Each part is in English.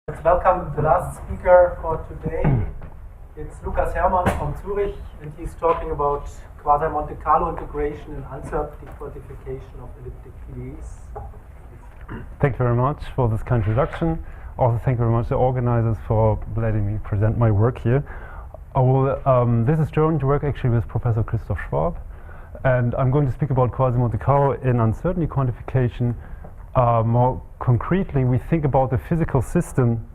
Let's welcome the last speaker for today. It's Lukas Herrmann from Zürich, and he's talking about Quasi-Monte Carlo integration and uncertainty quantification of elliptic PDEs. Thank you very much for this kind introduction. Also, thank you very much to the organizers for letting me present my work here. This is joint work actually with Professor Christoph Schwab, and I'm going to speak about Quasi-Monte Carlo in uncertainty quantification. More concretely, we think about the physical system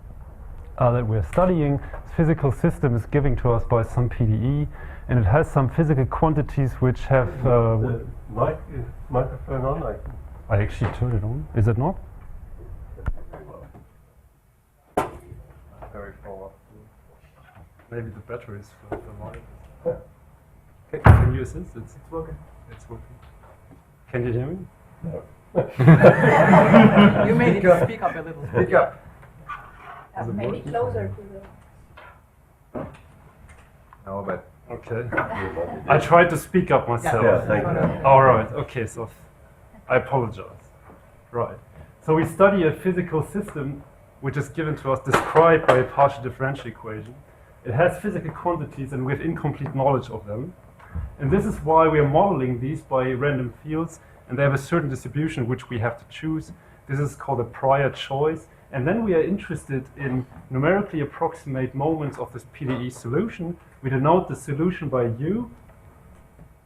that we're studying. This physical system is given to us by some PDE, and it has some physical quantities which have... the microphone on? I actually turned it on. Is it not? Very far. Maybe the battery is for the light. Okay, can you assist? It's working. It's working. Can you hear me? No. You may need to speak up a little. Speak up. Maybe closer to the... No, but... Okay. I tried to speak up myself. Yeah, thank you. All right. Okay, so I apologize. Right. So we study a physical system which is given to us, described by a partial differential equation. It has physical quantities and we have incomplete knowledge of them. And this is why we are modeling these by random fields, and they have a certain distribution which we have to choose. This is called a prior choice. And then we are interested in numerically approximate moments of this PDE solution. We denote the solution by U,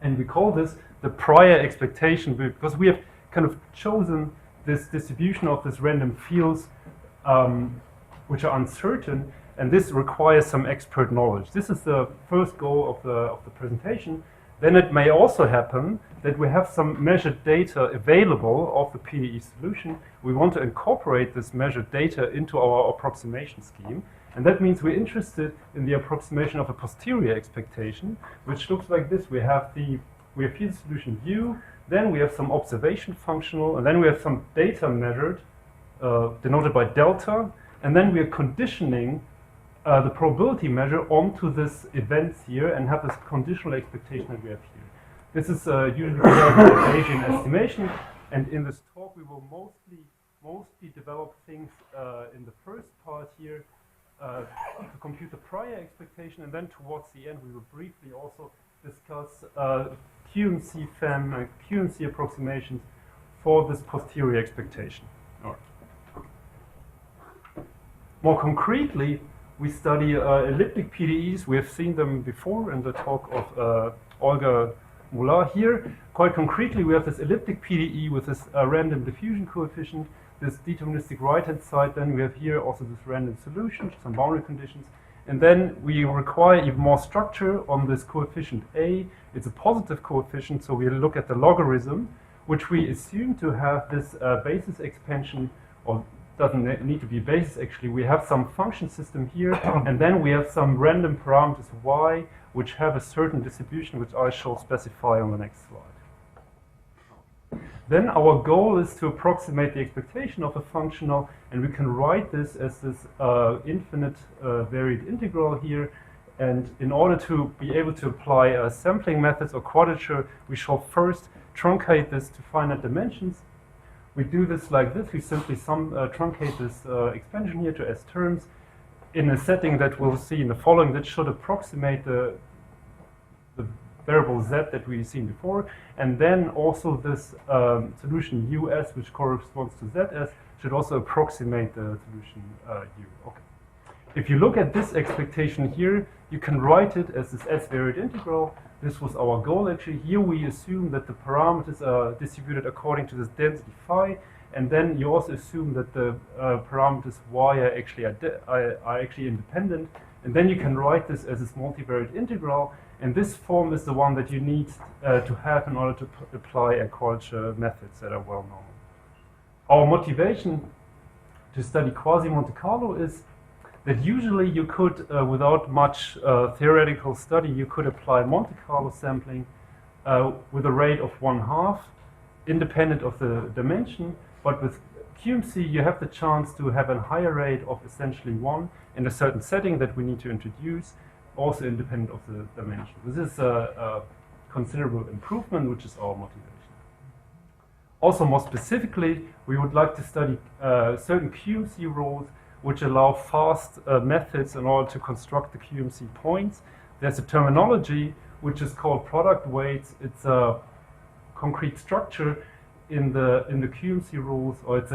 and we call this the prior expectation, because we have kind of chosen this distribution of these random fields which are uncertain, and this requires some expert knowledge. This is the first goal of the presentation. Then it may also happen that we have some measured data available of the PDE solution. We want to incorporate this measured data into our approximation scheme. And that means we're interested in the approximation of a posterior expectation, which looks like this. We have field solution U, then we have some observation functional, and then we have some data measured, denoted by delta, and then we are conditioning the probability measure onto this events here and have this conditional expectation that we have here. This is usually called Bayesian estimation, and in this talk we will mostly develop things in the first part here to compute the prior expectation, and then towards the end we will briefly also discuss QMC FEM and QMC approximations for this posterior expectation. All right. More concretely, we study elliptic PDEs. We have seen them before in the talk of Olga Muller here. Quite concretely, we have this elliptic PDE with this random diffusion coefficient, this deterministic right-hand side. Then we have here also this random solution, some boundary conditions. And then we require even more structure on this coefficient A. It's a positive coefficient, so we look at the logarithm, which we assume to have this basis expansion, or doesn't need to be basis actually. We have some function system here, and then we have some random parameters y, which have a certain distribution, which I shall specify on the next slide. Then our goal is to approximate the expectation of a functional, and we can write this as this infinite varied integral here. And in order to be able to apply sampling methods or quadrature, we shall first truncate this to finite dimensions. We do this like this. We simply truncate this expansion here to S terms in a setting that we'll see in the following that should approximate the variable z that we've seen before. And then also this solution US, which corresponds to ZS, should also approximate the solution U. Okay. If you look at this expectation here, you can write it as this S-varied integral. This was our goal actually. Here we assume that the parameters are distributed according to this density phi, and then you also assume that the parameters y are actually independent, and then you can write this as this multivariate integral, and this form is the one that you need to have in order to apply a quadrature methods that are well known. Our motivation to study Quasi-Monte Carlo is that usually you could, without much theoretical study, you could apply Monte Carlo sampling with a rate of 1/2, independent of the dimension. But with QMC, you have the chance to have a higher rate of essentially 1 in a certain setting that we need to introduce, also independent of the dimension. This is a considerable improvement, which is our motivation. Also, more specifically, we would like to study certain QMC rules which allow fast methods in order to construct the QMC points. There's a terminology which is called product weights. It's a concrete structure in the QMC rules, or it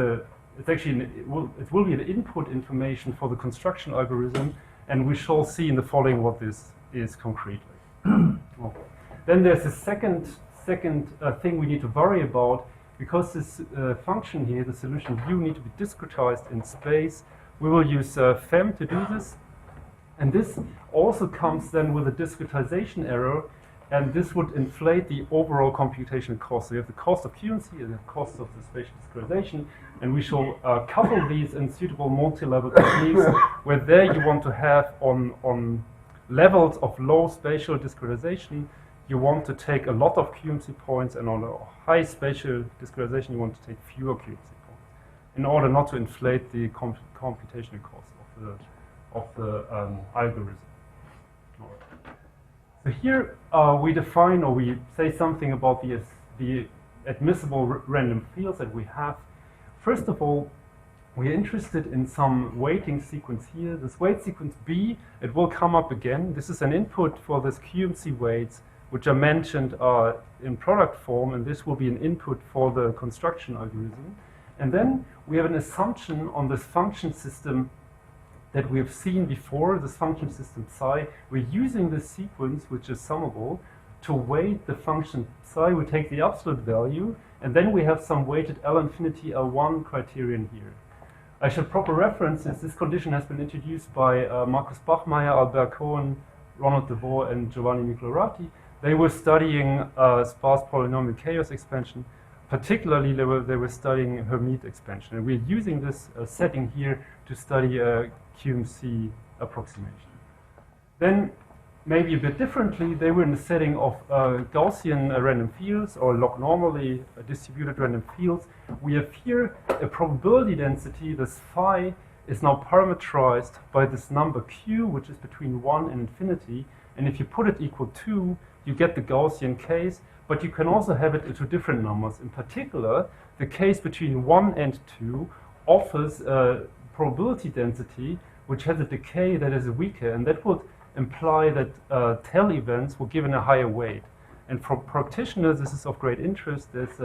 will be an input information for the construction algorithm, and we shall see in the following what this is concretely. Okay. Then there's a second thing we need to worry about, because this function here, the solution u, need to be discretized in space. We will use FEM to do this, and this also comes then with a discretization error, and this would inflate the overall computational cost. So you have the cost of QMC and the cost of the spatial discretization, and we shall couple these in suitable multi-level techniques, where there you want to have on levels of low spatial discretization, you want to take a lot of QMC points, and on a high spatial discretization, you want to take fewer QMC points, in order not to inflate the computational cost of the algorithm. So here we define, or we say something about the admissible random fields that we have. First of all, we're interested in some weighting sequence here. This weight sequence B, it will come up again. This is an input for this QMC weights, which are mentioned in product form, and this will be an input for the construction algorithm. And then we have an assumption on this function system that we have seen before, this function system psi. We're using this sequence, which is summable, to weight the function psi. We take the absolute value, and then we have some weighted L infinity L1 criterion here. I should proper references. This condition has been introduced by Markus Bachmeier, Albert Cohen, Ronald DeVore, and Giovanni Migliorati. They were studying sparse polynomial chaos expansion. Particularly, they were studying Hermite expansion. And we're using this setting here to study QMC approximation. Then, maybe a bit differently, they were in the setting of Gaussian random fields, or log-normally distributed random fields. We have here a probability density. This phi is now parameterized by this number q, which is between 1 and infinity. And if you put it equal to, you get the Gaussian case, but you can also have it into different numbers. In particular, the case between 1 and 2 offers a probability density which has a decay that is weaker, and that would imply that tail events were given a higher weight. And for practitioners, this is of great interest. There's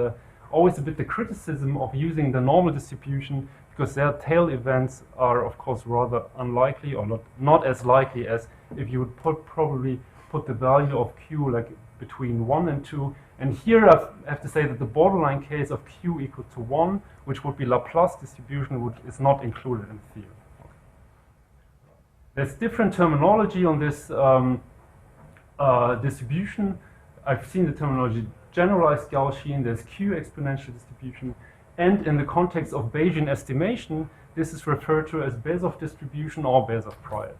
always a bit the criticism of using the normal distribution, because their tail events are, of course, rather unlikely, or not as likely as if you would probably put the value of q like between 1 and 2. And here I have to say that the borderline case of q equal to 1, which would be Laplace distribution, which is not included in theory. There's different terminology on this distribution. I've seen the terminology generalized Gaussian, there's Q exponential distribution, and in the context of Bayesian estimation, this is referred to as Bezoff distribution or Bezoff priors.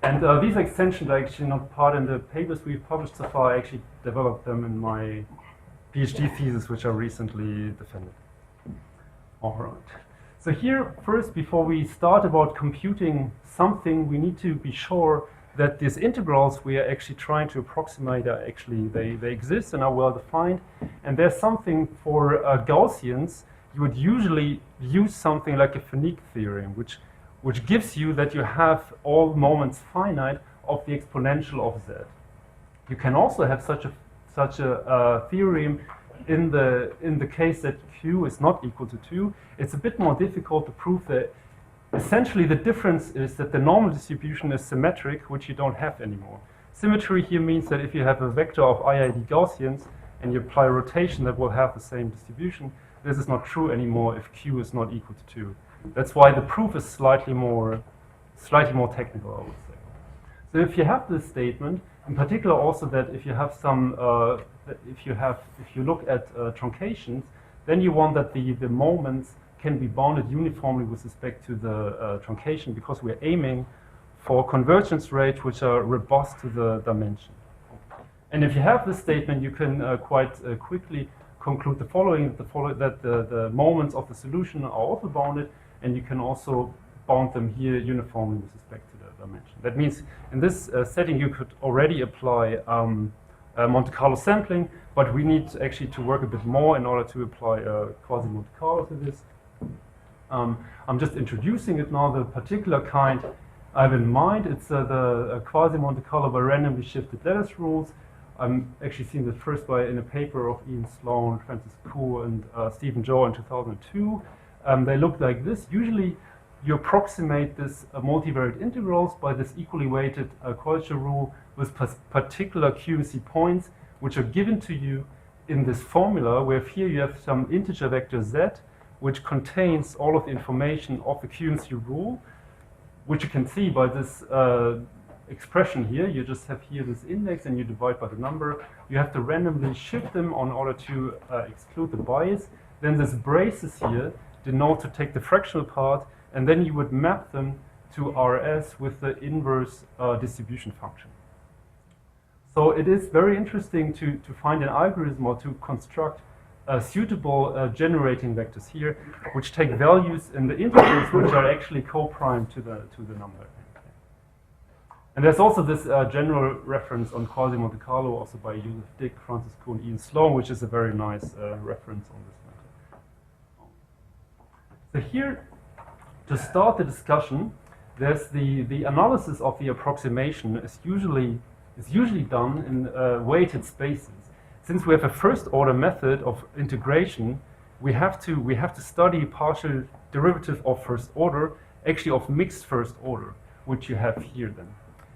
And these extensions are actually not part in the papers we've published so far. I actually developed them in my PhD thesis, which I recently defended. All right. So here, first, before we start about computing something, we need to be sure that these integrals we are actually trying to approximate are actually, they exist and are well defined. And there's something for Gaussians, you would usually use something like a Finite theorem, which gives you that you have all moments finite of the exponential of z. You can also have such a theorem in the case that q is not equal to 2. It's a bit more difficult to prove that. Essentially, the difference is that the normal distribution is symmetric, which you don't have anymore. Symmetry here means that if you have a vector of IID Gaussians and you apply rotation, that will have the same distribution. This is not true anymore if q is not equal to 2. That's why the proof is slightly more technical, I would say. So if you have this statement, in particular also that if you have some, if you look at truncations, then you want that the moments can be bounded uniformly with respect to the truncation, because we're aiming for convergence rates which are robust to the dimension. And if you have this statement, you can quite quickly conclude the following, that the moments of the solution are also bounded, and you can also bound them here uniformly with respect to the dimension. That means in this setting you could already apply Monte Carlo sampling, but we need actually to work a bit more in order to apply Quasi-Monte Carlo to this. I'm just introducing it now. The particular kind I have in mind, it's the Quasi-Monte Carlo by randomly shifted lattice rules. I'm actually seeing this first in a paper of Ian Sloan, Francis Kuh, and Stephen Joe in 2002. They look like this. Usually, you approximate this multivariate integrals by this equally weighted quadrature rule with particular QMC points, which are given to you in this formula, where here you have some integer vector z, which contains all of the information of the QMC rule, which you can see by this expression here. You just have here this index and you divide by the number. You have to randomly shift them in order to exclude the bias. Then this braces here denote to take the fractional part, and then you would map them to RS with the inverse distribution function. So it is very interesting to find an algorithm or to construct suitable generating vectors here, which take values in the integrals which are actually co-primed to the number. And there's also this general reference on Quasi-Monte Carlo, also by Joseph Dick, Francis Kuh, and Ian Sloan, which is a very nice reference on this matter. So here, to start the discussion, there's the analysis of the approximation is usually done in weighted spaces. Since we have a first-order method of integration, we have to study partial derivative of first order, actually of mixed first order, which you have here then.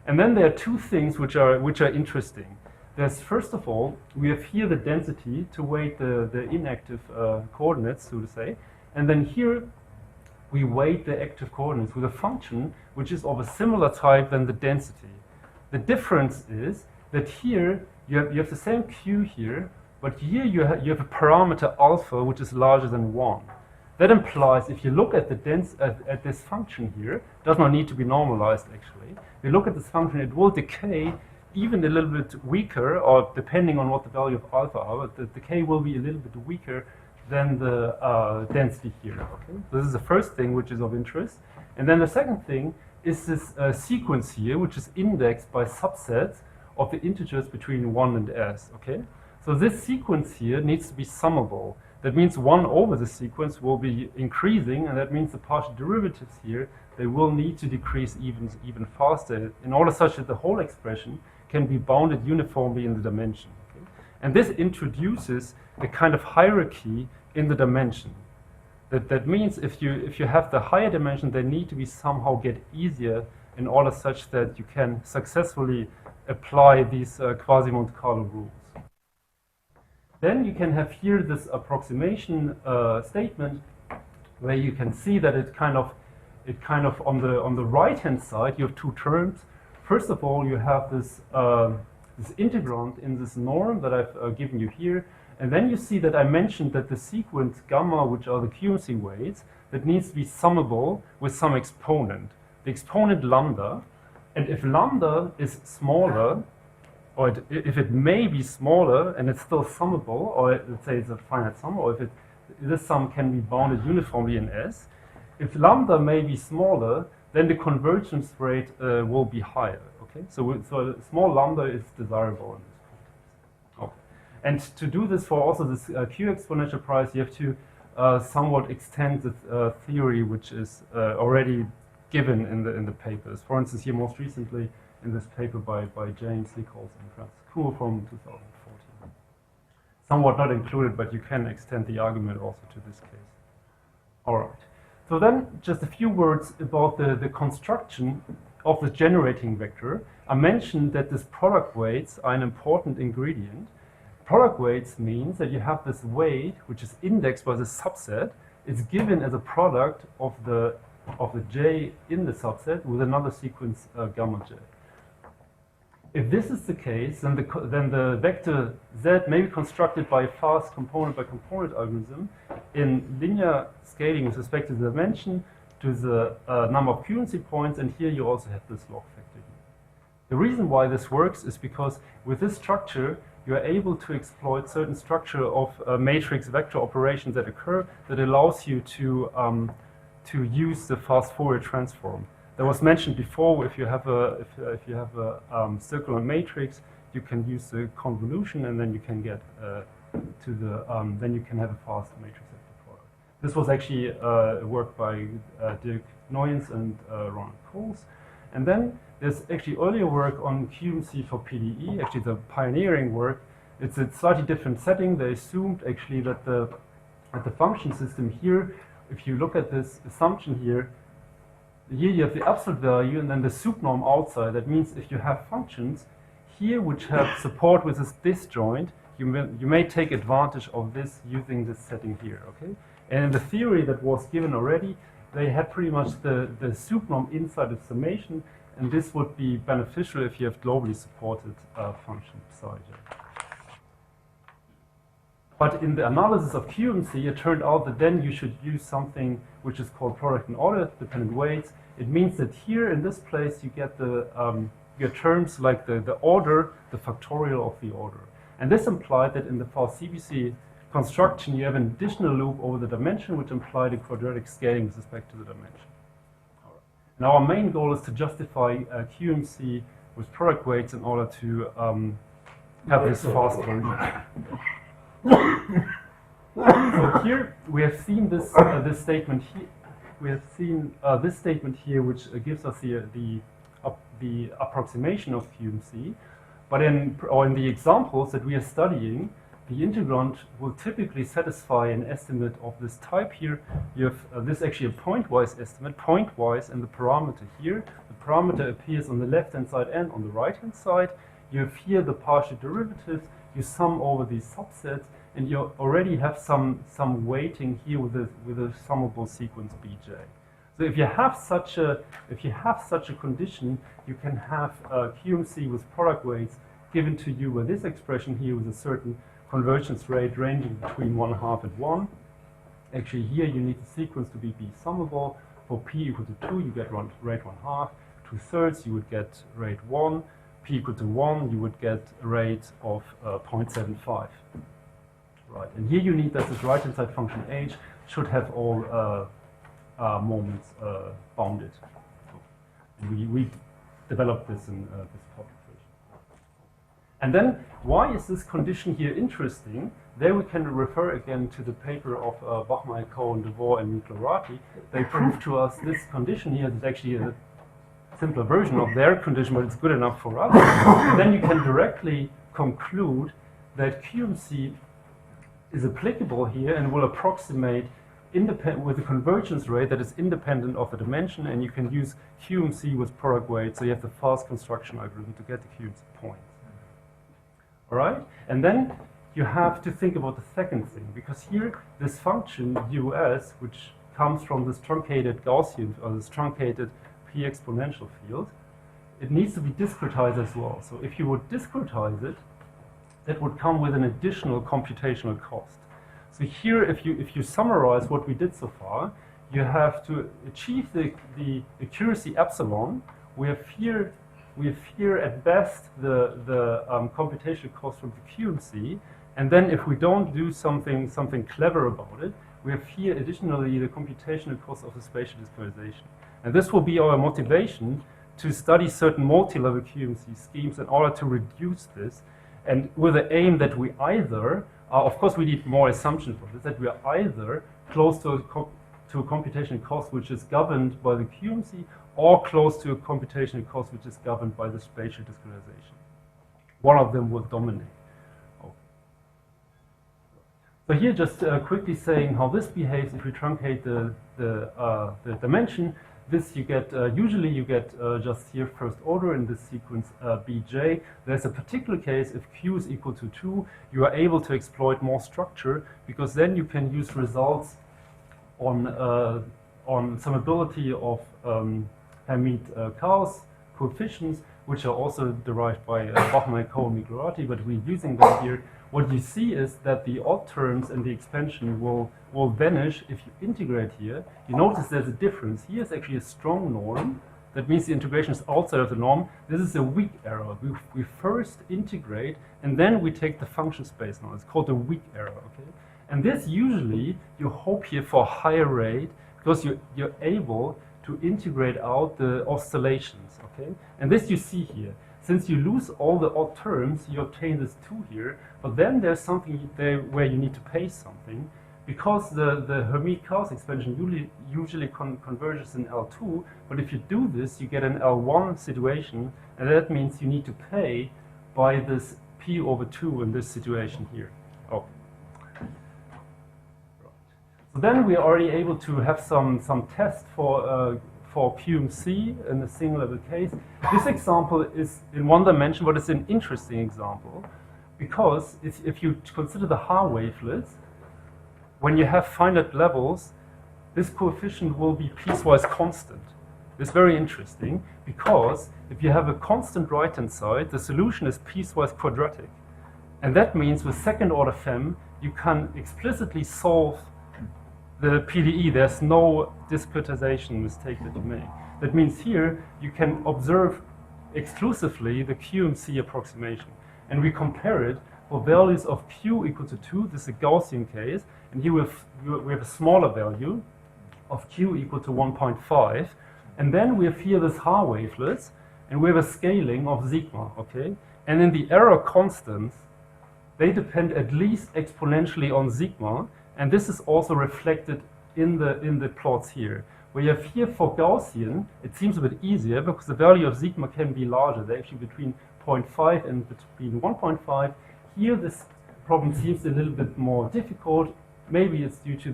And then there are two things which are interesting. There's, first of all, we have here the density to weight the inactive coordinates, so to say, and then here we weight the active coordinates with a function which is of a similar type than the density. The difference is that here you have the same Q here, but here you have a parameter alpha which is larger than 1. That implies if you look at at this function here, it does not need to be normalized actually. If you look at this function, it will decay even a little bit weaker, or depending on what the value of alpha are, but the decay will be a little bit weaker than the density here. Okay? So this is the first thing which is of interest. And then the second thing is this sequence here, which is indexed by subsets of the integers between 1 and s. Okay? So this sequence here needs to be summable. That means 1 over the sequence will be increasing, and that means the partial derivatives here, they will need to decrease even faster in order such that the whole expression can be bounded uniformly in the dimension. Okay? And this introduces a kind of hierarchy in the dimension. That means if you have the higher dimension, they need to be somehow get easier in order such that you can successfully apply these Quasi-Monte Carlo rules. Then you can have here this approximation statement where you can see that it kind of on the right hand side you have two terms. First of all, you have this integrand in this norm that I've given you here, and then you see that I mentioned that the sequence gamma, which are the QMC weights, that needs to be summable with some exponent, the exponent lambda, and if lambda is smaller, or if it may be smaller and it's still summable, or let's say it's a finite sum, or if this sum can be bounded uniformly in S, if lambda may be smaller, then the convergence rate will be higher. Okay, so a small lambda is desirable in this context. Okay. And to do this for also this Q exponential price, you have to somewhat extend the theory which is already given in the papers. For instance, here most recently in this paper by James Nichols and Francis Kuh from 2014. Somewhat not included, but you can extend the argument also to this case. All right. So then just a few words about the construction of the generating vector. I mentioned that these product weights are an important ingredient. Product weights means that you have this weight which is indexed by the subset. It's given as a product of the j in the subset with another sequence gamma j. If this is the case, then the vector z may be constructed by a fast component-by-component algorithm in linear scaling with respect to the dimension, to the number of QMC points, and here you also have this log factor here. The reason why this works is because with this structure, you are able to exploit certain structure of matrix vector operations that occur that allows you to use the fast Fourier transform. That was mentioned before. If you have a circular matrix, you can use the convolution, and then you can get then you can have a fast matrix vector product. This was actually work by Dirk Noyens and Ronald Coles. And then there's actually earlier work on QMC for PDE, actually the pioneering work. It's a slightly different setting. They assumed actually that the function system here, if you look at this assumption here you have the absolute value and then the sup norm outside. That means if you have functions here which have support with this disjoint, you may take advantage of this using this setting here, okay? And in the theory that was given already, they had pretty much the sup norm inside of summation, and this would be beneficial if you have globally supported function psi j. But in the analysis of QMC, it turned out that then you should use something which is called product and order dependent weights. It means that here in this place you get the your terms like the order, the factorial of the order. And this implied that in the for CBC construction you have an additional loop over the dimension which implied a quadratic scaling with respect to the dimension. Now our main goal is to justify QMC with product weights in order to have this fast version. So here we have seen this this statement here. We have seen this statement here, which gives us the approximation of QMC. But in the examples that we are studying, the integrand will typically satisfy an estimate of this type here. You have this actually a pointwise estimate, pointwise, and the parameter here. The parameter appears on the left-hand side and on the right-hand side. You have here the partial derivatives. You sum over these subsets, and you already have some weighting here with a summable sequence Bj. So if you have such a condition, you can have QMC with product weights given to you with this expression here with a certain convergence rate ranging between 1/2 and 1. Actually, here you need the sequence to be B summable. For p equal to 2, you get rate 1/2. 2/3, you would get rate 1. P equal to 1, you would get a rate of 0.75. Right, and here you need that this right-hand side function h should have all moments bounded. And we developed this in this publication. And then, why is this condition here interesting? There we can refer again to the paper of Bachmeier, Cohen, DeVore, and Miglorati. They proved to us this condition here is actually a simpler version of their condition, but it's good enough for us. And then you can directly conclude that QMC is applicable here and will approximate with a convergence rate that is independent of the dimension, and you can use QMC with product weight, so you have the fast construction algorithm to get the QMC points. All right? And then you have to think about the second thing, because here this function US, which comes from this truncated Gaussian, or this truncated P exponential field, it needs to be discretized as well. So if you would discretize it, that would come with an additional computational cost. So here, if you summarize what we did so far, you have to achieve the accuracy epsilon. We have here at best the computational cost from the QMC, and then if we don't do something clever about it, we have here additionally the computational cost of the spatial discretization. And this will be our motivation to study certain multi-level QMC schemes in order to reduce this, and with the aim that we either, of course we need more assumptions for this, that we are either close to a computational cost which is governed by the QMC, or close to a computational cost which is governed by the spatial discretization. One of them will dominate. Okay. So here just quickly saying how this behaves if we truncate the dimension. This you get, usually you get just here first order in this sequence Bj. There's a particular case if Q is equal to 2, you are able to exploit more structure, because then you can use results on some ability of Hermite-Chaos coefficients, which are also derived by Bachmeier, Cohen, Miglorati, but we're using them here. What you see is that the odd terms in the expansion will vanish if you integrate here. You notice there's a difference. Here is actually a strong norm. That means the integration is outside of the norm. This is a weak error. We first integrate, and then we take the function space now. It's called a weak error, okay? And this usually, you hope here for a higher rate, because you're able to integrate out the oscillations, okay? And this you see here. Since you lose all the odd terms, you obtain this 2 here, but then there's something there where you need to pay something. because the Hermite-Gauss expansion usually converges in L2, but if you do this, you get an L1 situation, and that means you need to pay by this P over 2 in this situation here. Oh. So then we are already able to have some tests for QMC in a single level case. This example is in one dimension, but it's an interesting example because if you consider the Haar wavelets, when you have finite levels, this coefficient will be piecewise constant. It's very interesting because if you have a constant right-hand side, the solution is piecewise quadratic. And that means with second order FEM, you can explicitly solve the PDE. There's no discretization mistake that you make. That means here you can observe exclusively the QMC approximation. And we compare it for values of Q equal to 2. This is a Gaussian case. And here we have a smaller value of Q equal to 1.5. And then we have here this Haar wavelets, and we have a scaling of sigma, okay? And in the error constants, they depend at least exponentially on sigma, and this is also reflected in the plots here. Where you have here for Gaussian, it seems a bit easier because the value of sigma can be larger. They're actually between 0.5 and between 1.5. Here this problem seems a little bit more difficult. Maybe it's due to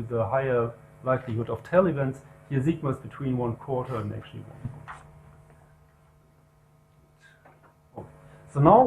the higher likelihood of tail events. Here sigma is between 1/4 and actually 1/4. So now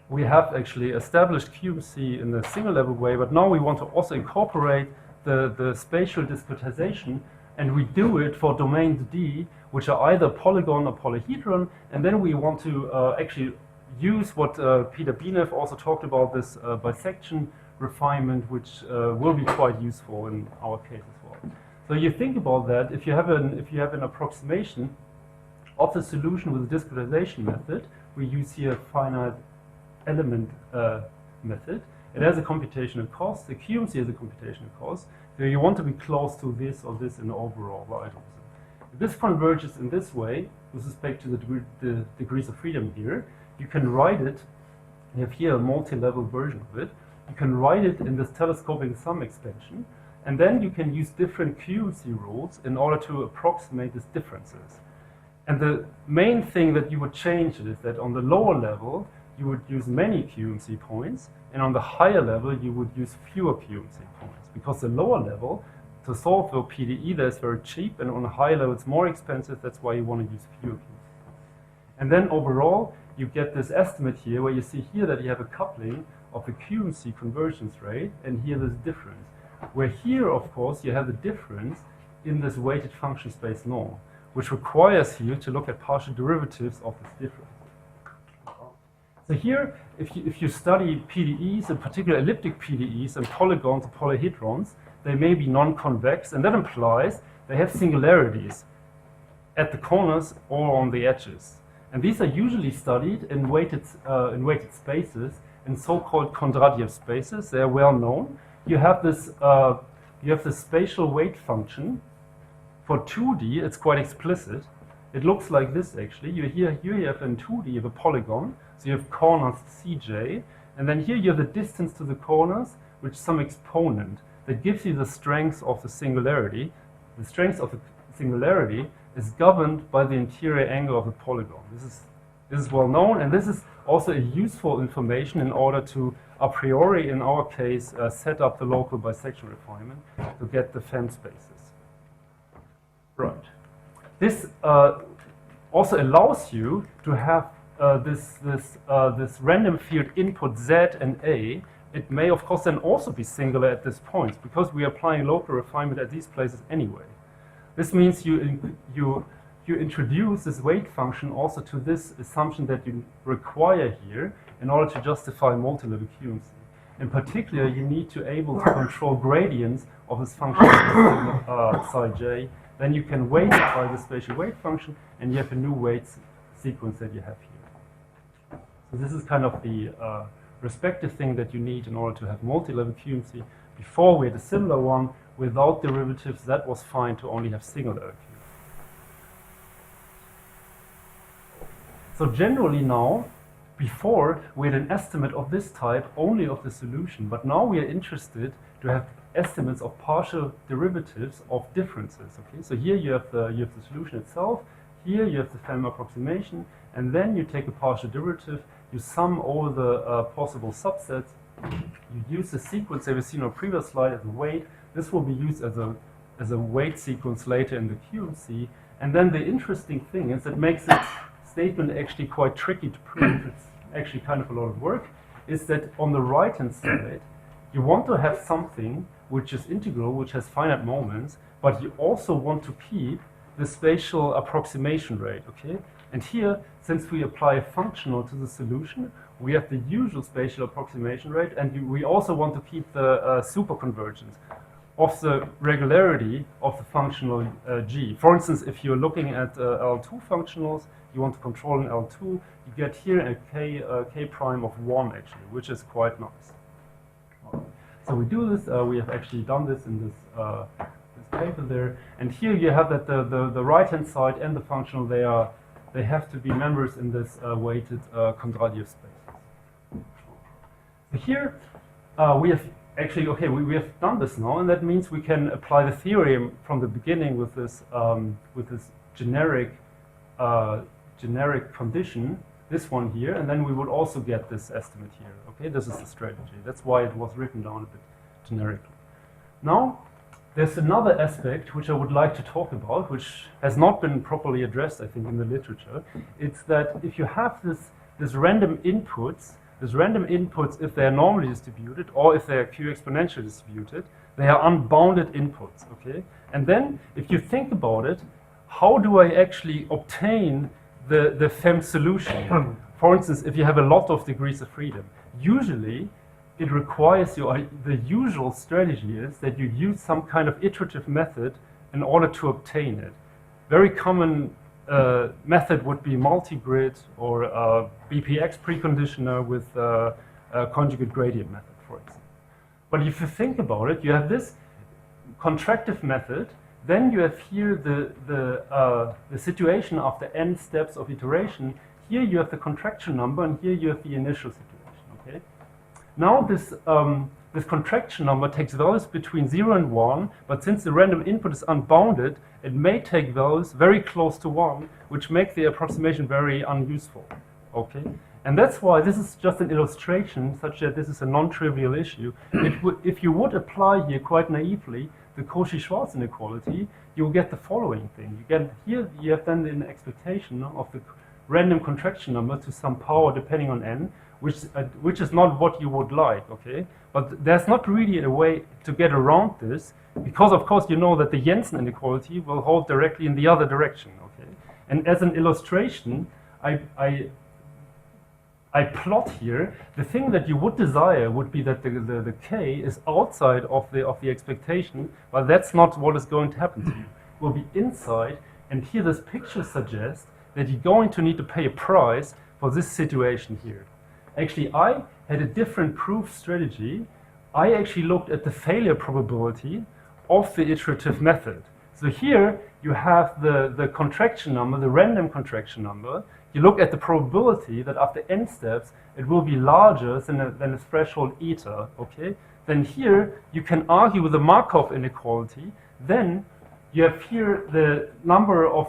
we have actually established QMC in a single level way, but now we want to also incorporate the spatial discretization, and we do it for domains D, which are either polygon or polyhedron, and then we want to actually use what Peter Binev also talked about, this bisection refinement, which will be quite useful in our case as well. So you think about that, if you have an approximation of the solution with the discretization method, we use here Finite Element method. It has a computational cost. The QMC has a computational cost. So you want to be close to this or this in the overall items. If this converges in this way, with respect to the degrees of freedom here, you can write it. You have here a multi-level version of it. You can write it in this telescoping sum expansion, and then you can use different QMC rules in order to approximate these differences. And the main thing that you would change is that on the lower level, you would use many QMC points, and on the higher level, you would use fewer QMC points. Because the lower level, to solve the PDE, that's very cheap, and on a higher level, it's more expensive. That's why you want to use fewer QMC. And then overall, you get this estimate here, where you see here that you have a coupling of the QMC convergence rate, and here there's a difference. Where here, of course, you have the difference in this weighted function space norm, which requires you to look at partial derivatives of this difference. So here, if you study PDEs, in particular elliptic PDEs and polygons or polyhedrons, they may be non-convex, and that implies they have singularities at the corners or on the edges. And these are usually studied in weighted spaces, in so-called Kondratiev spaces. They are well known. You have this spatial weight function for 2D. It's quite explicit. It looks like this actually. Here you have in 2D you have a polygon. So you have corners Cj, and then here you have the distance to the corners, which is some exponent that gives you the strength of the singularity. The strength of the singularity is governed by the interior angle of the polygon. This is well known, and this is also a useful information in order to, a priori, in our case, set up the local bisection refinement to get the FEM spaces. Right. This also allows you to have this random field input Z and A. It may, of course, then also be singular at this point because we are applying local refinement at these places anyway. This means you introduce this weight function also to this assumption that you require here in order to justify multilevel QMC. In particular, you need to able to control gradients of this function psi j. Then you can weight it by the spatial weight function, and you have a new weight sequence that you have here. So this is kind of the respective thing that you need in order to have multi-level QMC. Before we had a similar one without derivatives. That was fine to only have singular QMC. So generally now, before we had an estimate of this type only of the solution, but now we are interested to have estimates of partial derivatives of differences. Okay, so here you have the solution itself. Here you have the family approximation, and then you take a partial derivative. You sum over the possible subsets. You use the sequence that we've seen on a previous slide as a weight. This will be used as a weight sequence later in the QMC. And then the interesting thing is it makes this statement actually quite tricky to prove. It's actually kind of a lot of work. Is that on the right-hand side, you want to have something which is integral, which has finite moments, but you also want to keep the spatial approximation rate. Okay, and here, since we apply a functional to the solution, we have the usual spatial approximation rate, and we also want to keep the superconvergence of the regularity of the functional g. For instance, if you're looking at L2 functionals, you want to control an L2, you get here a k prime of 1 actually, which is quite nice. So we do this, we have actually done this in this paper there, and here you have that the right-hand side and the functional, they have to be members in this weighted Kondratyov space. So here we have actually, okay, we have done this now, and that means we can apply the theorem from the beginning with this generic condition, this one here, and then we would also get this estimate here. Okay, this is the strategy. That's why it was written down a bit generically. Now, there's another aspect which I would like to talk about, which has not been properly addressed, I think, in the literature. It's that if you have this random inputs, if they are normally distributed or if they are Q exponentially distributed, they are unbounded inputs, okay? And then, if you think about it, how do I actually obtain the FEM solution? For instance, if you have a lot of degrees of freedom, usually it requires the usual strategy is that you use some kind of iterative method in order to obtain it. Very common method would be multi-grid or BPX preconditioner with conjugate gradient method, for example. But if you think about it, you have this contractive method, then you have here the situation after n steps of iteration. Here you have the contraction number, and here you have the initial situation, okay? Now this contraction number takes values between 0 and 1, but since the random input is unbounded, it may take values very close to 1, which make the approximation very unuseful, okay? And that's why this is just an illustration, such that this is a non-trivial issue. If you would apply here quite naively the Cauchy-Schwarz inequality, you will get the following thing. You get here, you have then an expectation of the random contraction number to some power depending on n, which is not what you would like, okay? But there's not really a way to get around this, because of course you know that the Jensen inequality will hold directly in the other direction, okay? And as an illustration, I plot here, the thing that you would desire would be that the k is outside of the expectation, but that's not what is going to happen to you. It will be inside, and here this picture suggests that you're going to need to pay a price for this situation here. Actually, I had a different proof strategy. I actually looked at the failure probability of the iterative method. So here you have the contraction number, the random contraction number. You look at the probability that after n steps it will be larger than a threshold eta, okay? Then here you can argue with the Markov inequality. Then you have here the number of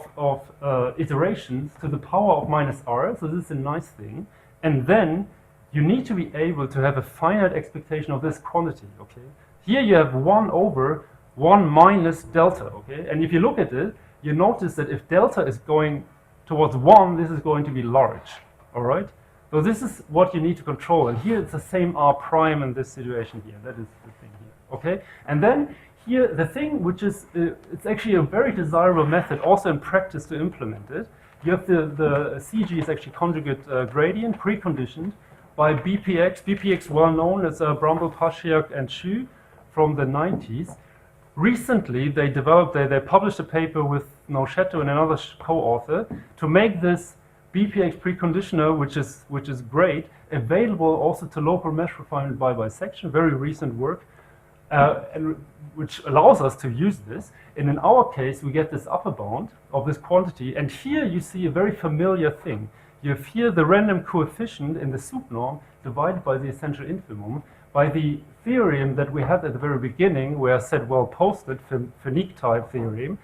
iterations to the power of -r, so this is a nice thing. And then you need to be able to have a finite expectation of this quantity, okay? Here you have 1 over 1 minus delta, okay? And if you look at it, you notice that if delta is going towards 1, this is going to be large, all right? So this is what you need to control. And here it's the same R prime in this situation here. That is the thing here, okay? And then here, the thing which is, it's actually a very desirable method also in practice to implement it. You have the CG is actually conjugate gradient, preconditioned by BPX. BPX well known as Brumble, Paschiak, and Xu from the 90s. Recently, they published a paper with Nocheto and another co-author to make this BPX preconditioner, which is great, available also to local mesh refinement by bisection. Very recent work, and which allows us to use this. And in our case, we get this upper bound of this quantity. And here you see a very familiar thing. you have here the random coefficient in the soup norm divided by the essential infimum by the theorem that we had at the very beginning, where I said, well, posted, Finite type theorem.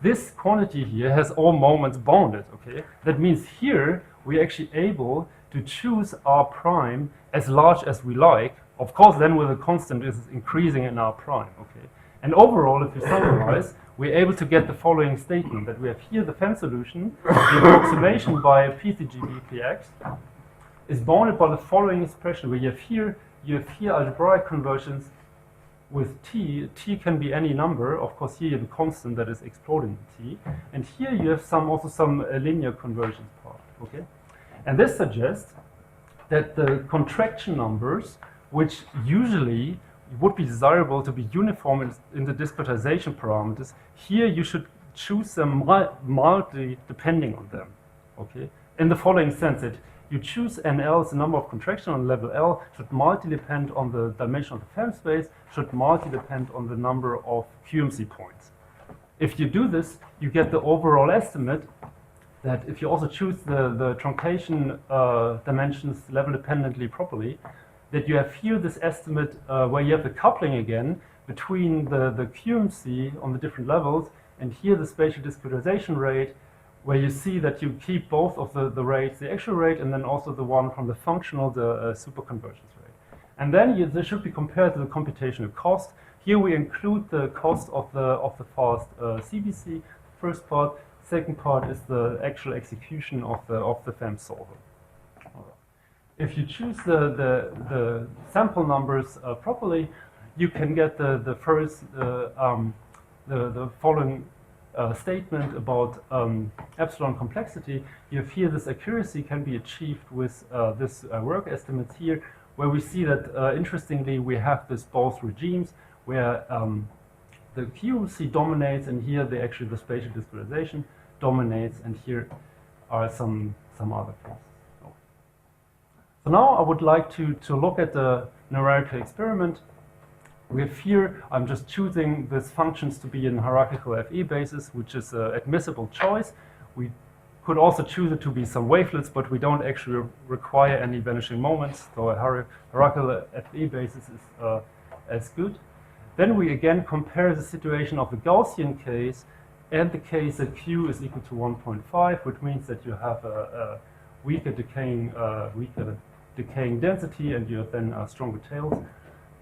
This quantity here has all moments bounded, okay? That means here we're actually able to choose R prime as large as we like. Of course, then with a constant is increasing in R prime, okay? And overall, if you summarize, we're able to get the following statement, that we have here the FEM solution, the approximation by PCGB PX is bounded by the following expression, where you have here algebraic convergence with t. T can be any number. Of course, here you have a constant that is exploding t. And here you have also some linear convergence part, okay? And this suggests that the contraction numbers, which usually would be desirable to be uniform in the discretization parameters, here you should choose them mildly depending on them, okay? In the following sense, that you choose NL as the number of contraction on level L, should mildly depend on the dimension of the FEM space, should mildly depend on the number of QMC points. If you do this, you get the overall estimate that if you also choose the truncation dimensions level dependently properly, that you have here this estimate where you have the coupling again between the QMC on the different levels, and here the spatial discretization rate, where you see that you keep both of the rates, the actual rate and then also the one from the functional, the superconvergence rate. And then this should be compared to the computational cost. Here we include the cost of the fast CBC, first part. Second part is the actual execution of the FEM solver. If you choose the sample numbers properly, you can get the following statement about epsilon complexity. You have here this accuracy can be achieved with this work estimates here, where we see that interestingly we have this both regimes where the QMC dominates, and here the spatial discretization dominates, and here are some other cases. So now I would like to look at the numerical experiment. We have here, I'm just choosing these functions to be in hierarchical FE basis, which is an admissible choice. We could also choose it to be some wavelets, but we don't actually require any vanishing moments, so a hierarchical FE basis is as good. Then we again compare the situation of the Gaussian case and the case that Q is equal to 1.5, which means that you have a weaker decaying density, and you have then stronger tails.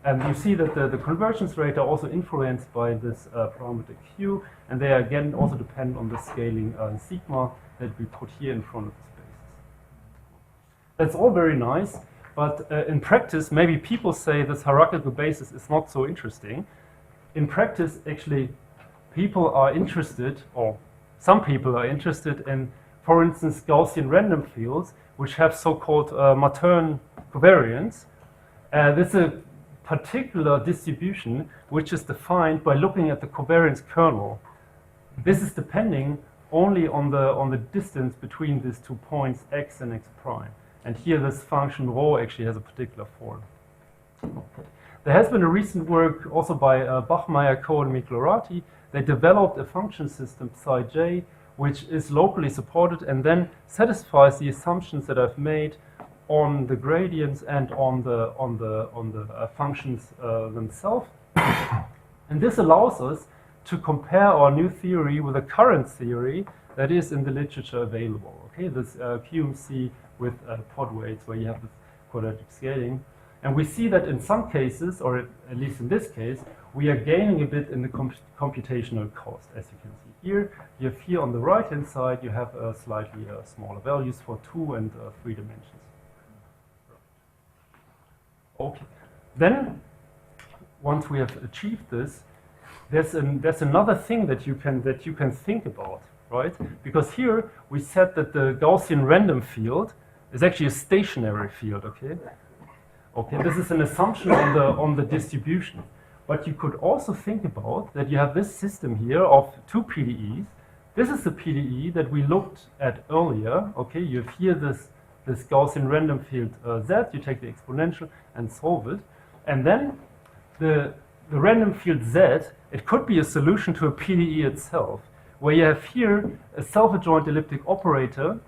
And you see that the convergence rate are also influenced by this parameter Q, and they again also depend on the scaling sigma that we put here in front of the spaces. That's all very nice, but in practice, maybe people say this hierarchical basis is not so interesting. In practice, actually, people are interested, or some people are interested in, for instance, Gaussian random fields, which have so-called Matern covariance. This is a particular distribution which is defined by looking at the covariance kernel. This is depending only on the distance between these 2 points, x and x prime. And here this function rho actually has a particular form. Okay. There has been a recent work also by Bachmeier, Coe, and Miglorati. They developed a function system, psi j, which is locally supported and then satisfies the assumptions that I've made on the gradients and on the functions themselves. And this allows us to compare our new theory with the current theory that is in the literature available. Okay, this QMC with pod weights, where you have this quadratic scaling. And we see that in some cases, or at least in this case, we are gaining a bit in the computational cost. As you can see here, you have here on the right-hand side, you have slightly smaller values for 2 and 3 dimensions. Okay. Then, once we have achieved this, there's another thing that you can think about, right? Because here we said that the Gaussian random field is actually a stationary field. Okay. Okay. This is an assumption on the distribution. But you could also think about that you have this system here of 2 PDEs. This is the PDE that we looked at earlier. Okay. You have here this Gaussian random field Z. You take the exponential and solve it, and then the random field Z, it could be a solution to a PDE itself, where you have here a self-adjoint elliptic operator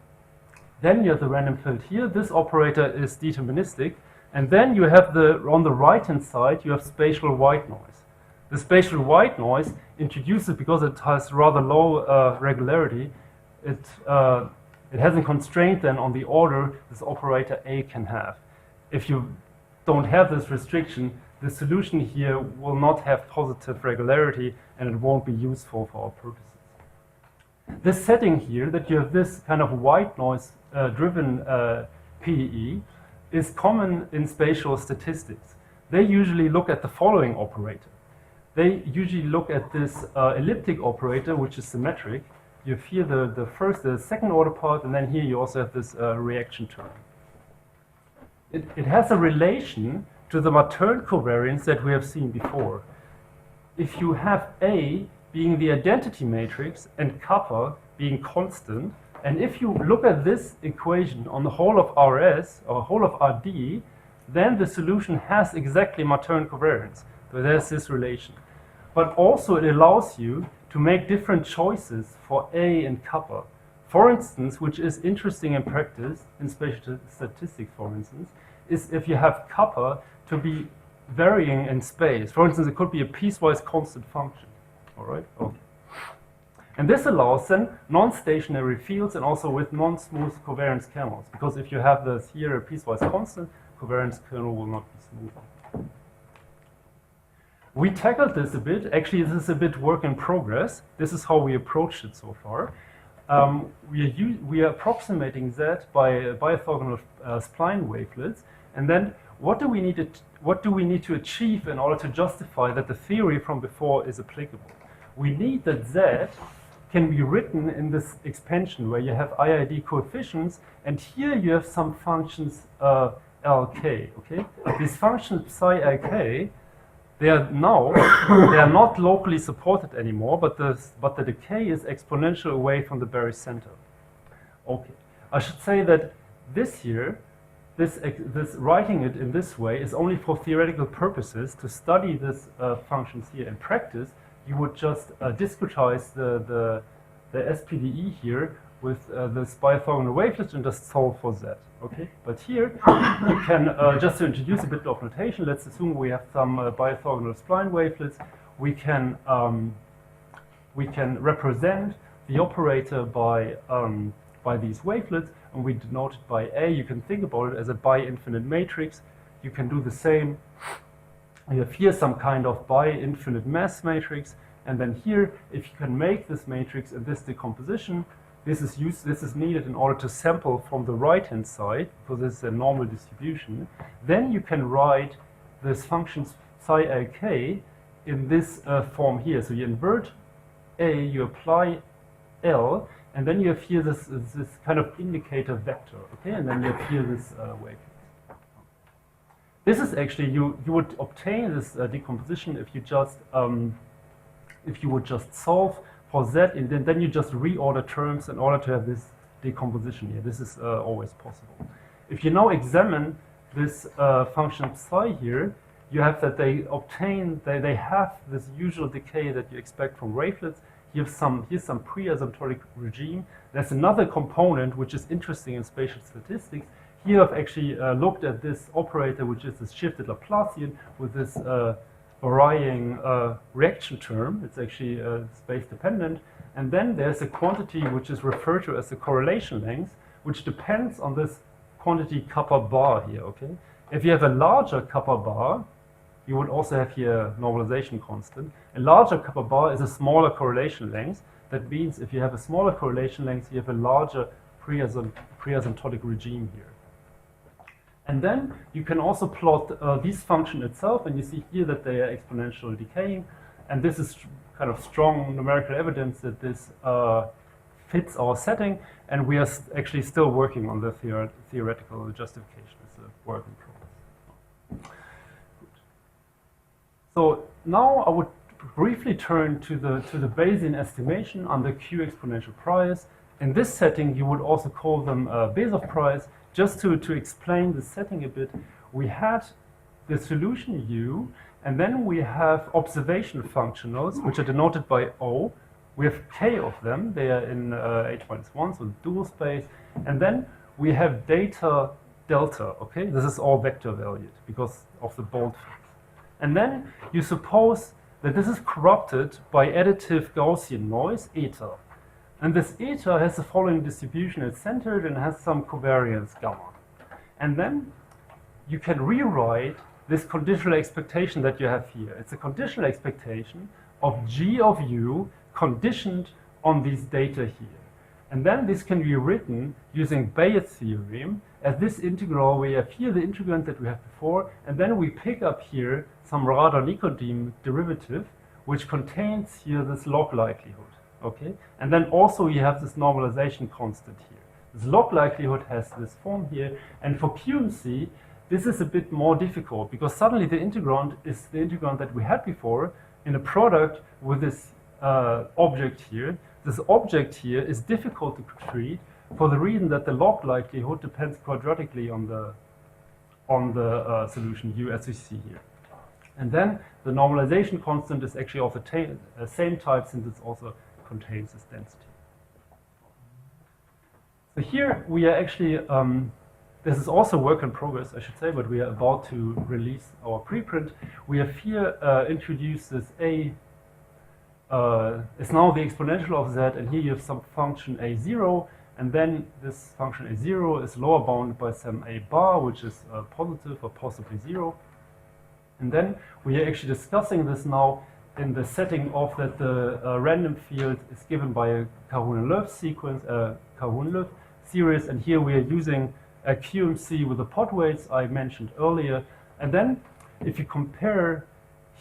Then you have the random field here. This operator is deterministic. And then you have on the right-hand side, you have spatial white noise. The spatial white noise introduces, because it has rather low regularity, it has a constraint then on the order this operator A can have. If you don't have this restriction, the solution here will not have positive regularity and it won't be useful for our purposes. This setting here, that you have this kind of white noise driven PDE, is common in spatial statistics. They usually look at the following operator. They usually look at this elliptic operator, which is symmetric. You have here the second order part, and then here you also have this reaction term. It has a relation to the Matern covariance that we have seen before. If you have A being the identity matrix and kappa being constant, and if you look at this equation on the whole of RS or whole of RD, then the solution has exactly Matern covariance. So there's this relation. But also it allows you to make different choices for A and kappa. For instance, which is interesting in practice, in spatial statistics for instance, is if you have kappa to be varying in space. For instance, it could be a piecewise constant function. All right? Okay. And this allows then non-stationary fields and also with non-smooth covariance kernels. Because if you have this here a piecewise constant, covariance kernel will not be smooth. We tackled this a bit. Actually, this is a bit work in progress. This is how we approached it so far. We are approximating that by orthogonal spline wavelets. And then what do we need to achieve in order to justify that the theory from before is applicable? We need that Z can be written in this expansion where you have IID coefficients, and here you have some functions Lk. Okay, these functions psi Lk, they are not locally supported anymore, but the decay is exponential away from the barycenter. Okay, I should say that this here, this writing it in this way is only for theoretical purposes. To study these functions here in practice, you would just discretize the SPDE here with this bi-orthogonal wavelet and just solve for Z. Okay, but here you can just to introduce a bit of notation. Let's assume we have some bi-orthogonal spline wavelets. We can represent the operator by these wavelets, and we denote it by A. You can think about it as a bi-infinite matrix. You can do the same. You have here some kind of bi-infinite mass matrix, and then here, if you can make this matrix in this decomposition, this is needed in order to sample from the right-hand side, because this is a normal distribution. Then you can write this function psi Lk in this form here. So you invert A, you apply L, and then you have here this kind of indicator vector, okay? And then you have here this wavelet. This is actually, you would obtain this decomposition if you would just solve for Z, and then you just reorder terms in order to have this decomposition here. This is always possible. If you now examine this function psi here, you have that they have this usual decay that you expect from wavelets. Here's some pre-asymptotic regime. There's another component which is interesting in spatial statistics. Here I've actually looked at this operator, which is this shifted Laplacian with this varying reaction term. It's actually space dependent. And then there's a quantity which is referred to as the correlation length, which depends on this quantity kappa bar here, okay? If you have a larger kappa bar, you would also have here normalization constant. A larger kappa bar is a smaller correlation length. That means if you have a smaller correlation length, you have a larger pre-asymptotic regime here. And then you can also plot this function itself, and you see here that they are exponentially decaying. And this is kind of strong numerical evidence that this fits our setting, and we are actually still working on the theoretical justification. It's a work in progress. So now I would briefly turn to the Bayesian estimation under Q exponential priors. In this setting, you would also call them Bezoff priors. Just to explain the setting a bit, we had the solution U, and then we have observation functionals, which are denoted by O. We have K of them. They are in H-1, so dual space. And then we have data delta, okay? This is all vector valued because of the boldface. And then you suppose that this is corrupted by additive Gaussian noise, eta. And this eta has the following distribution. It's centered and has some covariance gamma. And then you can rewrite this conditional expectation that you have here. It's a conditional expectation of g of u conditioned on these data here. And then this can be written using Bayes' theorem as this integral. We have here the integrand that we have before, and then we pick up here some Radon-Nikodym derivative, which contains here this log likelihood. Okay, and then also you have this normalization constant here. This log likelihood has this form here, and for QMC, this is a bit more difficult because suddenly the integrand is the integrand that we had before in a product with this object here. This object here is difficult to treat for the reason that the log likelihood depends quadratically on the solution U, as we see here. And then the normalization constant is actually of the same type, since it also contains this density. So here we are actually, this is also work in progress, I should say, but we are about to release our preprint. We have here introduced this A, is now the exponential of Z, and here you have some function A0, and then this function A0 is lower bounded by some A bar, which is positive or possibly 0. And then we are actually discussing this now in the setting of that the random field is given by a Caron-Löw sequence, Caron-Löw series, and here we are using a QMC with the pod weights I mentioned earlier. And then if you compare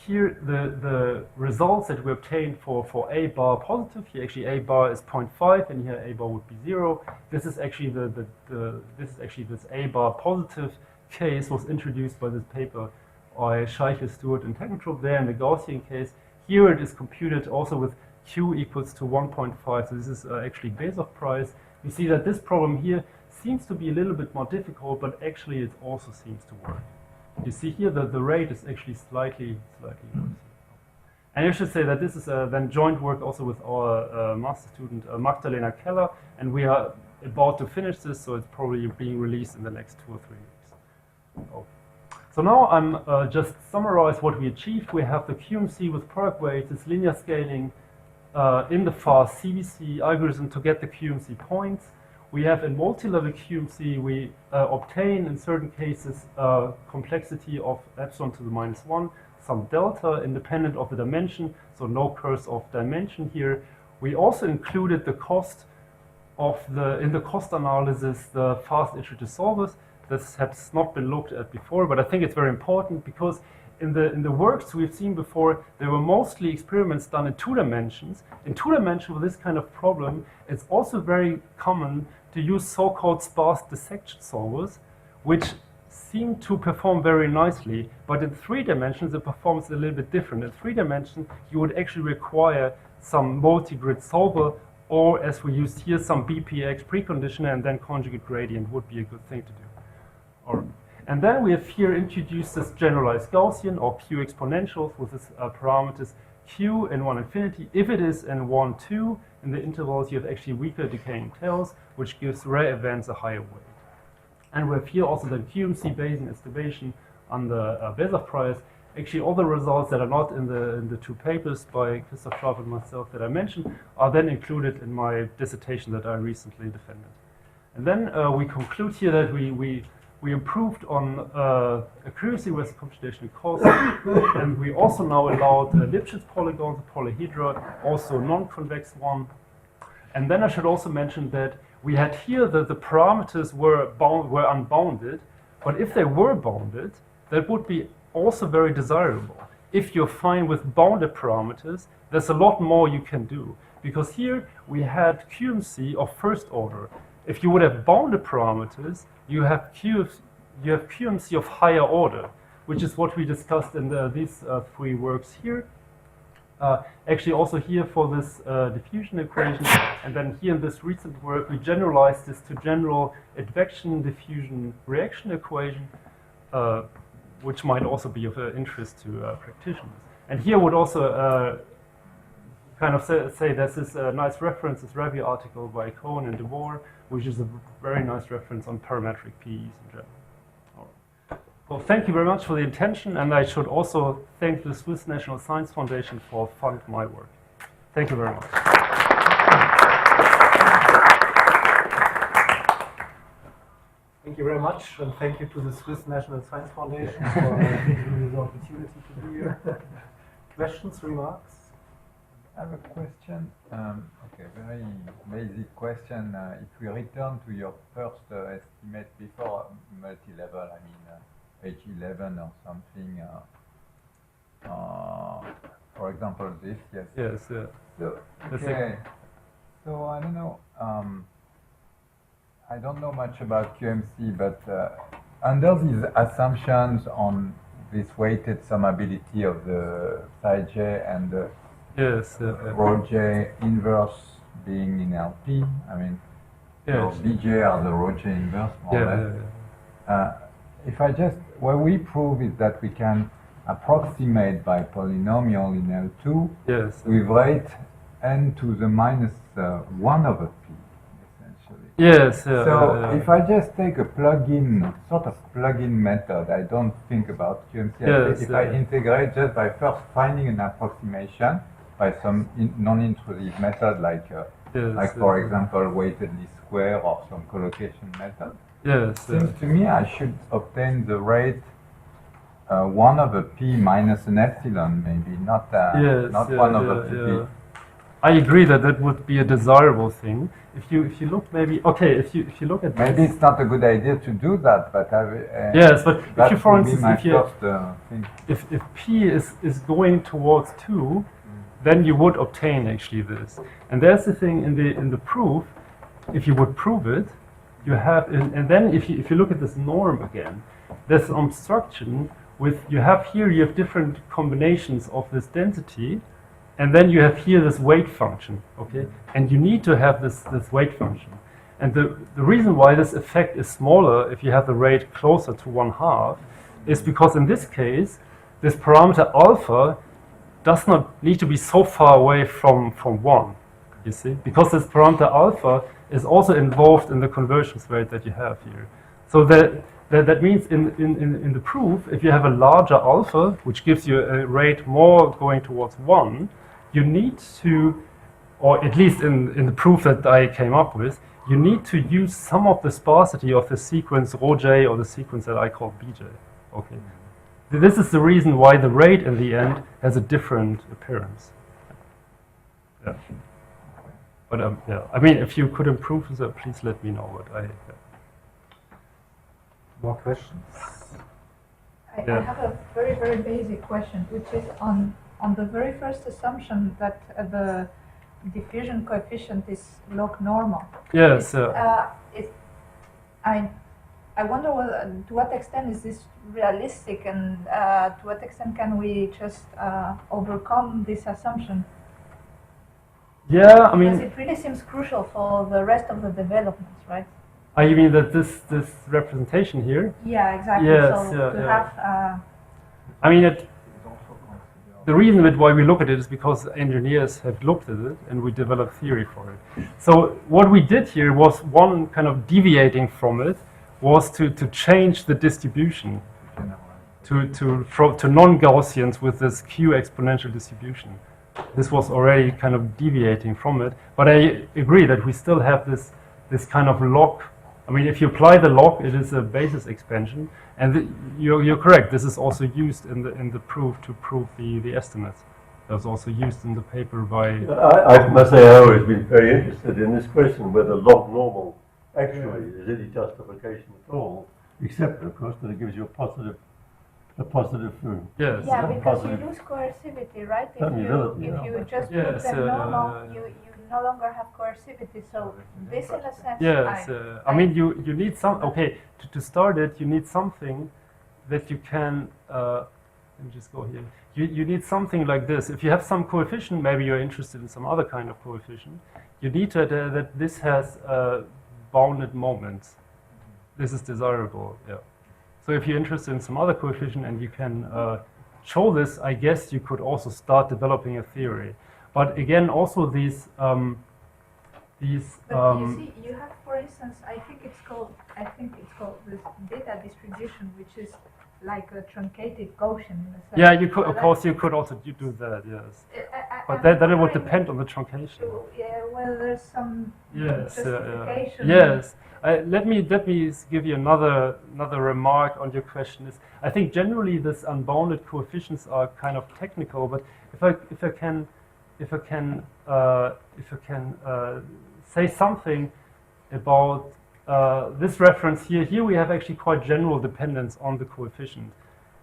here the results that we obtained for A bar positive, here actually A bar is 0.5 and here A bar would be 0. This is actually this A bar positive case was introduced by this paper by Scheiche, Stewart, and Teckentrup there in the Gaussian case. Here it is computed also with Q equals to 1.5, so this is actually Bayes' price. You see that this problem here seems to be a little bit more difficult, but actually it also seems to work. You see here that the rate is actually slightly worse. And I should say that this is then joint work also with our master student Magdalena Keller, and we are about to finish this, so it's probably being released in the next 2 or 3 weeks. Oh. So now I'm just summarize what we achieved. We have the QMC with product weights, this linear scaling in the fast CBC algorithm to get the QMC points. We have in multi-level QMC, we obtain in certain cases complexity of epsilon to the -1, some delta independent of the dimension, so no curse of dimension here. We also included the cost of in the cost analysis, the fast iterative solvers. This has not been looked at before, but I think it's very important because in the works we've seen before, there were mostly experiments done in 2 dimensions. In 2 dimensions with this kind of problem, it's also very common to use so-called sparse dissection solvers, which seem to perform very nicely, but in 3 dimensions it performs a little bit different. In 3 dimensions, you would actually require some multi-grid solver, or as we used here, some BPX preconditioner, and then conjugate gradient would be a good thing to do. And then we have here introduced this generalized Gaussian or Q exponentials with its parameters Q and 1 infinity. If it is in 1, 2, in the intervals you have actually weaker decaying tails, which gives rare events a higher weight. And we have here also the QMC Bayesian estimation on the Bayes' price. Actually all the results that are not in the 2 papers by Christoph Schwab and myself that I mentioned are then included in my dissertation that I recently defended. And then we conclude here that we improved on accuracy with computational cost, and we also now allowed Lipschitz polygons, polyhedra, also non-convex one. And then I should also mention that we had here that the parameters were unbounded, but if they were bounded, that would be also very desirable. If you're fine with bounded parameters, there's a lot more you can do, because here we had QMC of first order. If you would have bounded parameters, you have QMC of higher order, which is what we discussed in these 3 works here. Actually also here for this diffusion equation, and then here in this recent work we generalized this to general advection diffusion reaction equation, which might also be of interest to practitioners. And here would also kind of say there's this nice reference, this review article by Cohen and DeVore, which is a very nice reference on parametric PEs in general. All right. Well, thank you very much for the attention, and I should also thank the Swiss National Science Foundation for funding my work. Thank you very much. Thank you very much, and thank you to the Swiss National Science Foundation for giving me the opportunity to be here. Questions, remarks? I have a question. Okay, very basic question. If we return to your first estimate before multi-level, I mean page 11 or something, for example, this, yes? Yes, yeah. So, okay, so I don't know. I don't know much about QMC, but under these assumptions on this weighted summability of the psi j and the rho j inverse being in LP, I mean, yes. so Bj are the rho j inverse, more or less. If I just, what we prove is that we can approximate by polynomial in L2 with rate n to the minus 1 over p. Yes. So if I just take a plug-in, sort of plug-in method, I don't think about QMC. If I integrate just by first finding an approximation by some non-intrusive method, like for example, weighted least square or some collocation method, seems to me I should obtain the rate 1 over p minus an epsilon, maybe not 1 over p. I agree that that would be a desirable thing. If you look maybe if you look at maybe this, it's not a good idea to do that, but yes, but if you, for instance, if p is going towards 2, then you would obtain actually this. And there's the thing in the proof. If you would prove it, you have and then if you look at this norm again, there's some obstruction with you have different combinations of this density. And then you have here this weight function, okay? And you need to have this weight function. And the reason why this effect is smaller if you have the rate closer to 1/2 is because in this case, this parameter alpha does not need to be so far away from 1, you see? Because this parameter alpha is also involved in the convergence rate that you have here. So that means in the proof, if you have a larger alpha, which gives you a rate more going towards 1, you need to, or at least in the proof that I came up with, you need to use some of the sparsity of the sequence rho j or the sequence that I call bj. Okay, this is the reason why the rate in the end has a different appearance. Yeah, but I mean, if you could improve that, please let me know. But More questions? I have a very, very basic question, which is on the very first assumption that the diffusion coefficient is log normal. Yes. I wonder to what extent is this realistic, and to what extent can we just overcome this assumption? Yeah, I mean, because it really seems crucial for the rest of the developments, right? You mean that this representation here? Yeah, exactly. Yes, so to have. I mean, the reason why we look at it is because engineers have looked at it and we developed theory for it. So what we did here was one kind of deviating from it was to change the distribution to non-Gaussians with this Q exponential distribution. This was already kind of deviating from it, but I agree that we still have this kind of log. I mean, if you apply the log, it is a basis expansion, and you're correct. This is also used in the proof to prove the estimates. That was also used in the paper by. I must say, I've always been very interested in this question whether log normal actually is any justification at all, except of course that it gives you a positive. Yes. Yeah, because you lose coercivity, right? If you just put them normal, you no longer have coercivity. So this, in a sense, yes. I mean, you need some. Okay, to start it, you need something that you can. Let me just go here. You need something like this. If you have some coefficient, maybe you're interested in some other kind of coefficient. You need to that this has bounded moments. This is desirable. Yeah. So if you're interested in some other coefficient and you can show this, I guess you could also start developing a theory. But again, also these But you see, you have, for instance, I think it's called this data distribution, which is like a truncated Gaussian in a sense. yeah, you could, of course, you could also do that, yes. But then it would depend on the truncation. Yeah, well, there's some Yes, justification. yes. Let me give you another remark on your question. Is I think generally this unbounded coefficients are kind of technical, but if I can say something about this reference here. Here we have actually quite general dependence on the coefficient,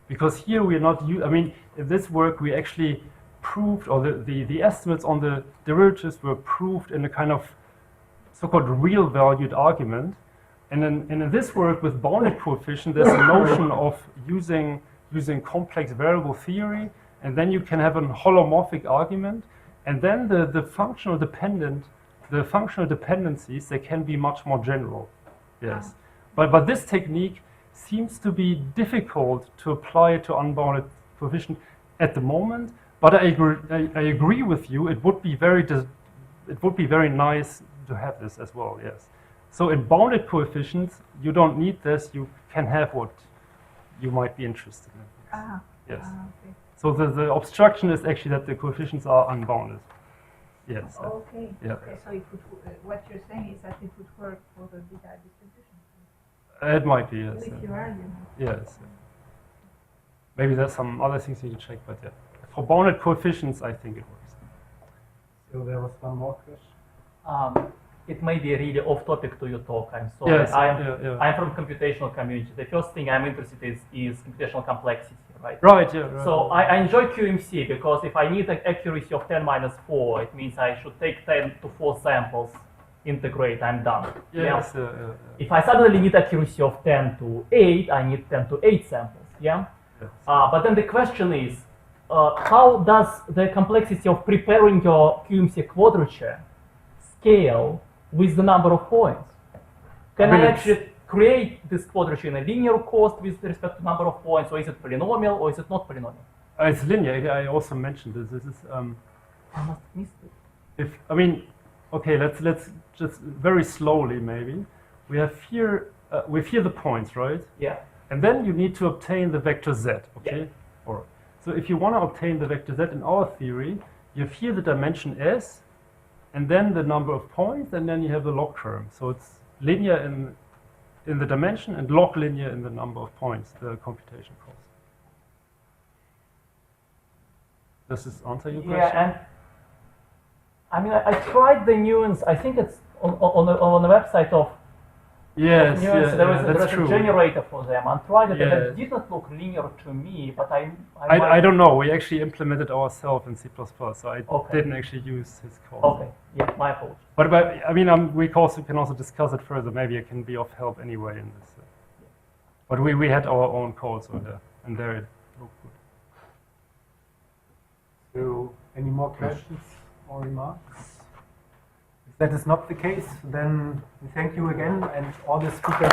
because here we are not. I mean, in this work we actually proved, or the estimates on the derivatives were proved in a kind of so-called real valued argument. And in this work with bounded coefficient, there's a notion of using complex variable theory, and then you can have a holomorphic argument, and then the functional dependencies, they can be much more general. Yes. But this technique seems to be difficult to apply to unbounded coefficient at the moment. But I agree with you. It would be very nice to have this as well. Yes. So in bounded coefficients, you don't need this. You can have what you might be interested in. Yes. Okay. So the obstruction is actually that the coefficients are unbounded. Yes. Okay. Yeah. Okay. So it would, what you're saying is that it would work for the data distribution. It might be, yes. With your argument. Yes. Maybe there's some other things you can check, but yeah. For bounded coefficients, I think it works. So there was one more question. It may be really off topic to your talk. I'm sorry. Yes, I'm from computational community. The first thing I'm interested in is computational complexity, right? Right, yeah. Right. So I enjoy QMC because if I need an accuracy of 10 minus 4, it means I should take 10 to 4 samples, integrate, I'm done. Yes, yeah? If I suddenly need accuracy of 10 to 8, I need 10 to 8 samples, yeah? Yes. But then the question is, how does the complexity of preparing your QMC quadrature scale with the number of points? Can I actually create this quadrature in a linear cost with respect to number of points, or is it polynomial, or is it not polynomial? It's linear. I also mentioned this. This is. I must have missed it. Okay, let's just very slowly maybe. We have here the points, right? Yeah. And then you need to obtain the vector z. Okay. Yeah. All right. So if you want to obtain the vector z in our theory, you have here the dimension s, and then the number of points, and then you have the log term. So it's linear in the dimension and log linear in the number of points, the computation cost. Does this answer your question? Yeah, and I mean, I tried the nuance. I think it's on the website of yes, nuance. yeah, There was that's true. a generator for them. I tried it, and Yes. it didn't look linear to me. But I don't know. We actually implemented ourselves in C++, so I didn't actually use his code. Okay, yeah, my apologies. But I mean, we can also discuss it further. Maybe it can be of help anyway in this. But we had our own codes on there, and there it looked good. So, any more questions or remarks? If that is not the case, then we thank you again and all the speakers.